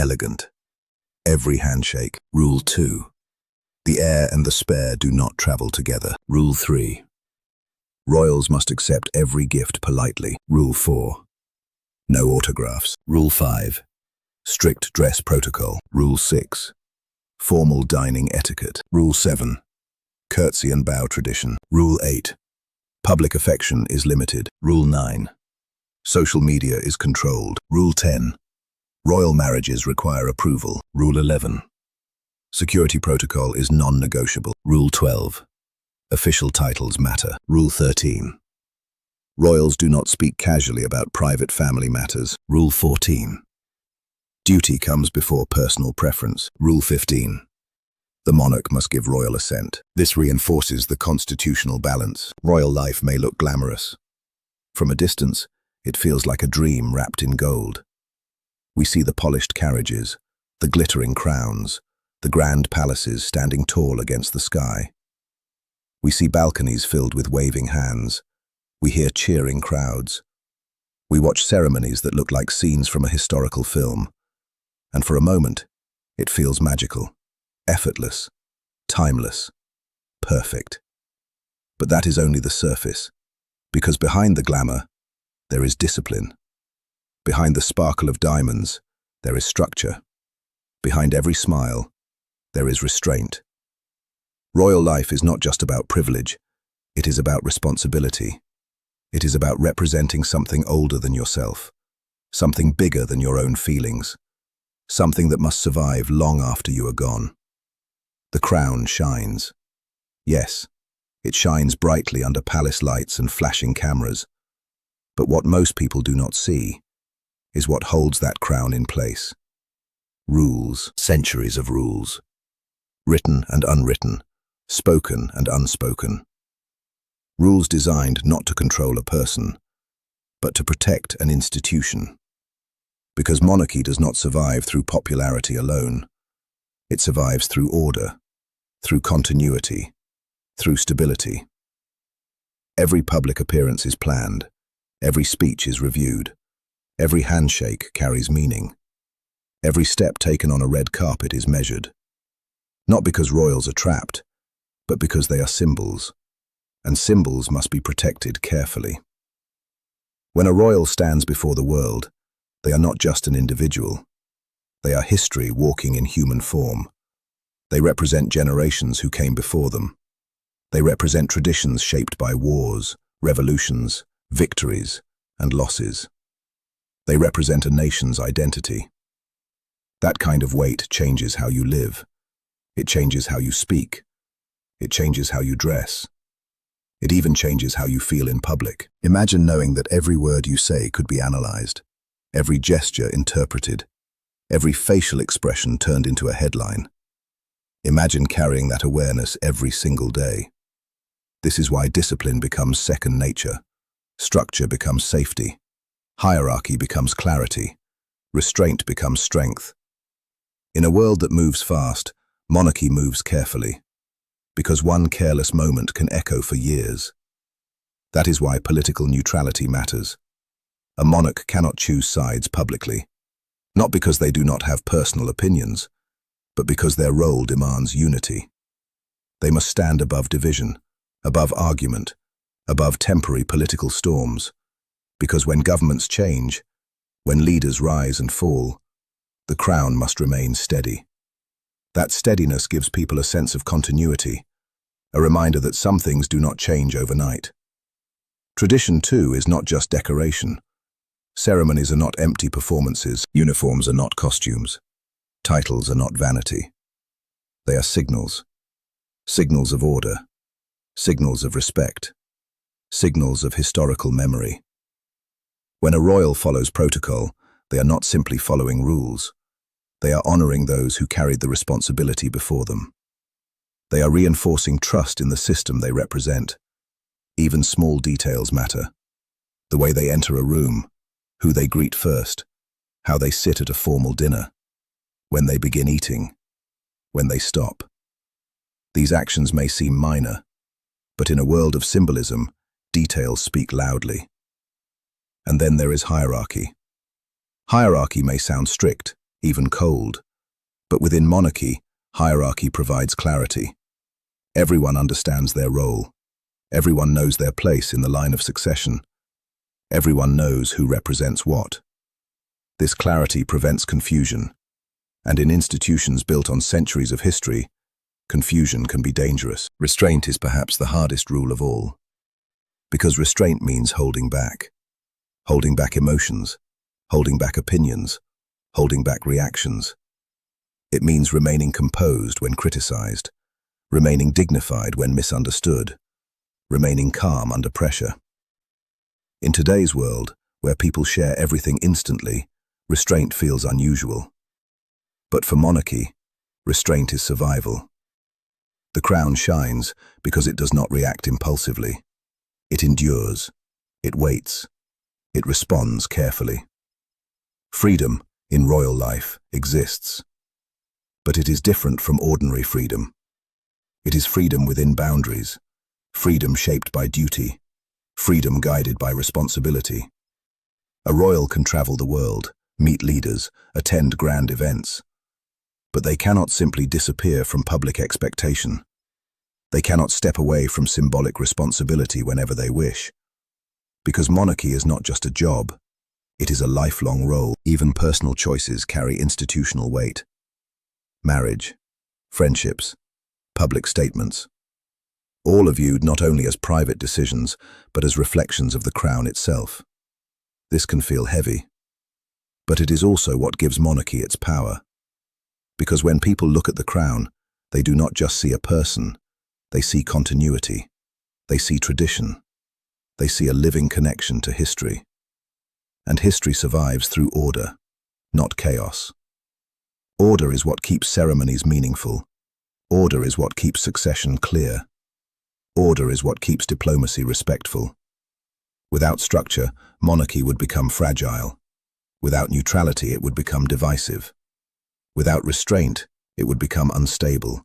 elegant. Every handshake. Rule 2. The heir and the spare do not travel together. Rule 3. Royals must accept every gift politely. Rule 4. No autographs. Rule 5. Strict dress protocol. Rule 6. Formal dining etiquette. Rule 7. Curtsy and bow tradition. Rule 8. Public affection is limited. Rule 9. Social media is controlled. Rule 10. Royal marriages require approval. Rule 11. Security protocol is non-negotiable. Rule 12. Official titles matter. Rule 13. Royals do not speak casually about private family matters. Rule 14. Duty comes before personal preference. Rule 15. The monarch must give royal assent. This reinforces the constitutional balance. Royal life may look glamorous. From a distance, it feels like a dream wrapped in gold. We see the polished carriages, the glittering crowns, the grand palaces standing tall against the sky. We see balconies filled with waving hands. We hear cheering crowds. We watch ceremonies that look like scenes from a historical film. And for a moment, it feels magical, effortless, timeless, perfect. But that is only the surface, because behind the glamour, there is discipline. Behind the sparkle of diamonds, there is structure. Behind every smile, there is restraint. Royal life is not just about privilege, it is about responsibility. It is about representing something older than yourself, something bigger than your own feelings, something that must survive long after you are gone. The crown shines. Yes, it shines brightly under palace lights and flashing cameras. But what most people do not see is what holds that crown in place. Rules, centuries of rules. Written and unwritten, spoken and unspoken. Rules designed not to control a person, but to protect an institution. Because monarchy does not survive through popularity alone. It survives through order, through continuity, through stability. Every public appearance is planned, every speech is reviewed, every handshake carries meaning. Every step taken on a red carpet is measured. Not because royals are trapped, but because they are symbols, and symbols must be protected carefully. When a royal stands before the world, they are not just an individual. They are history walking in human form. They represent generations who came before them. They represent traditions shaped by wars, revolutions, victories, and losses. They represent a nation's identity. That kind of weight changes how you live. It changes how you speak. It changes how you dress. It even changes how you feel in public. Imagine knowing that every word you say could be analyzed, every gesture interpreted, every facial expression turned into a headline. Imagine carrying that awareness every single day. This is why discipline becomes second nature, structure becomes safety, hierarchy becomes clarity, restraint becomes strength. In a world that moves fast, monarchy moves carefully, because one careless moment can echo for years. That is why political neutrality matters. A monarch cannot choose sides publicly, not because they do not have personal opinions, but because their role demands unity. They must stand above division, above argument, above temporary political storms, because when governments change, when leaders rise and fall, the crown must remain steady. That steadiness gives people a sense of continuity, a reminder that some things do not change overnight. Tradition, too, is not just decoration. Ceremonies are not empty performances. Uniforms are not costumes. Titles are not vanity. They are signals. Signals of order. Signals of respect. Signals of historical memory. When a royal follows protocol, they are not simply following rules. They are honoring those who carried the responsibility before them. They are reinforcing trust in the system they represent. Even small details matter. The way they enter a room, who they greet first, how they sit at a formal dinner, when they begin eating, when they stop. These actions may seem minor, but in a world of symbolism, details speak loudly. And then there is hierarchy. Hierarchy may sound strict, even cold. But within monarchy, hierarchy provides clarity. Everyone understands their role. Everyone knows their place in the line of succession. Everyone knows who represents what. This clarity prevents confusion, and in institutions built on centuries of history, confusion can be dangerous. Restraint is perhaps the hardest rule of all, because restraint means holding back emotions, holding back opinions, holding back reactions. It means remaining composed when criticized, remaining dignified when misunderstood, remaining calm under pressure. In today's world, where people share everything instantly, restraint feels unusual. But for monarchy, restraint is survival. The crown shines because it does not react impulsively. It endures. It waits. It responds carefully. Freedom, in royal life, exists. But it is different from ordinary freedom. It is freedom within boundaries, freedom shaped by duty, freedom guided by responsibility. A royal can travel the world, meet leaders, attend grand events. But they cannot simply disappear from public expectation. They cannot step away from symbolic responsibility whenever they wish. Because monarchy is not just a job, it is a lifelong role. Even personal choices carry institutional weight. Marriage, friendships, public statements, all are viewed not only as private decisions, but as reflections of the crown itself. This can feel heavy, but it is also what gives monarchy its power. Because when people look at the crown, they do not just see a person, they see continuity, they see tradition, they see a living connection to history. And history survives through order, not chaos. Order is what keeps ceremonies meaningful. Order is what keeps succession clear. Order is what keeps diplomacy respectful. Without structure, monarchy would become fragile. Without neutrality, it would become divisive. Without restraint, it would become unstable.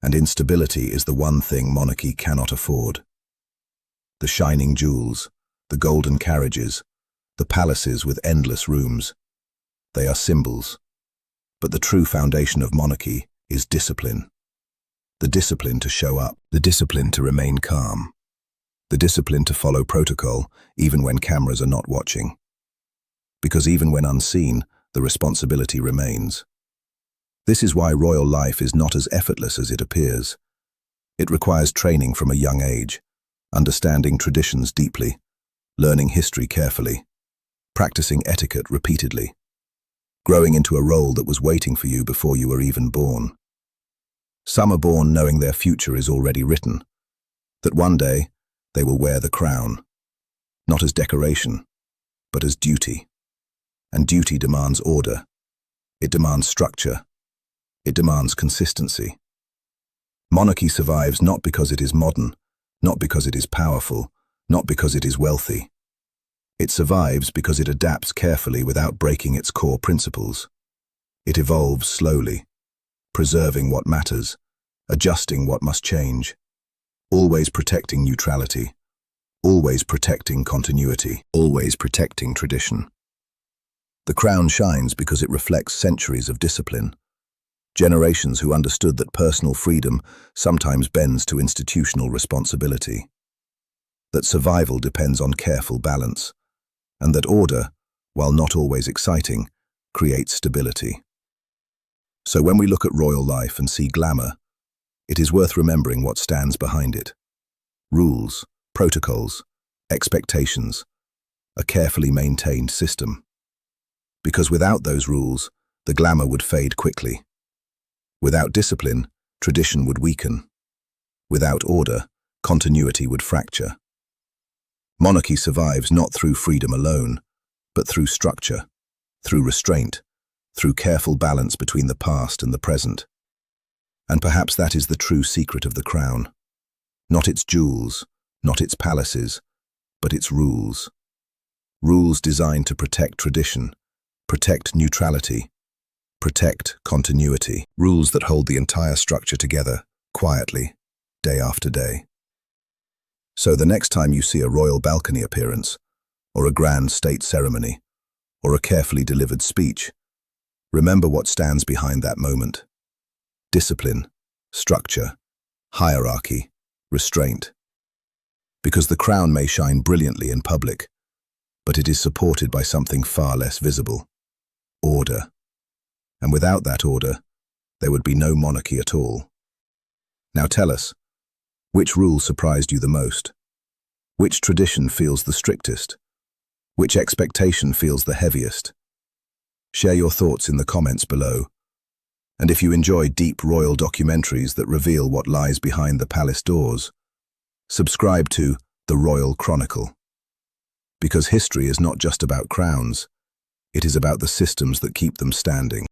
And instability is the one thing monarchy cannot afford. The shining jewels, the golden carriages, the palaces with endless rooms, they are symbols. But the true foundation of monarchy is discipline. The discipline to show up, the discipline to remain calm, the discipline to follow protocol even when cameras are not watching. Because even when unseen, the responsibility remains. This is why royal life is not as effortless as it appears. It requires training from a young age, understanding traditions deeply, learning history carefully, practicing etiquette repeatedly, growing into a role that was waiting for you before you were even born. Some are born knowing their future is already written, that one day they will wear the crown, not as decoration, but as duty. And duty demands order. It demands structure. It demands consistency. Monarchy survives not because it is modern, not because it is powerful, not because it is wealthy. It survives because it adapts carefully without breaking its core principles. It evolves slowly, preserving what matters, adjusting what must change, always protecting neutrality, always protecting continuity, always protecting tradition. The crown shines because it reflects centuries of discipline, generations who understood that personal freedom sometimes bends to institutional responsibility, that survival depends on careful balance, and that order, while not always exciting, creates stability. So when we look at royal life and see glamour, it is worth remembering what stands behind it. Rules, protocols, expectations, a carefully maintained system. Because without those rules, the glamour would fade quickly. Without discipline, tradition would weaken. Without order, continuity would fracture. Monarchy survives not through freedom alone, but through structure, through restraint, through careful balance between the past and the present. And perhaps that is the true secret of the crown. Not its jewels, not its palaces, but its rules. Rules designed to protect tradition, protect neutrality, protect continuity. Rules that hold the entire structure together, quietly, day after day. So the next time you see a royal balcony appearance, or a grand state ceremony, or a carefully delivered speech, Remember what stands behind that moment. Discipline, structure, hierarchy, restraint. Because the crown may shine brilliantly in public, but it is supported by something far less visible: order. And without that order, there would be no monarchy at all. Now tell us, which rule surprised you the most? Which tradition feels the strictest? Which expectation feels the heaviest? Share your thoughts in the comments below. And if you enjoy deep royal documentaries that reveal what lies behind the palace doors, subscribe to the Royal Chronicle. Because history is not just about crowns, it is about the systems that keep them standing.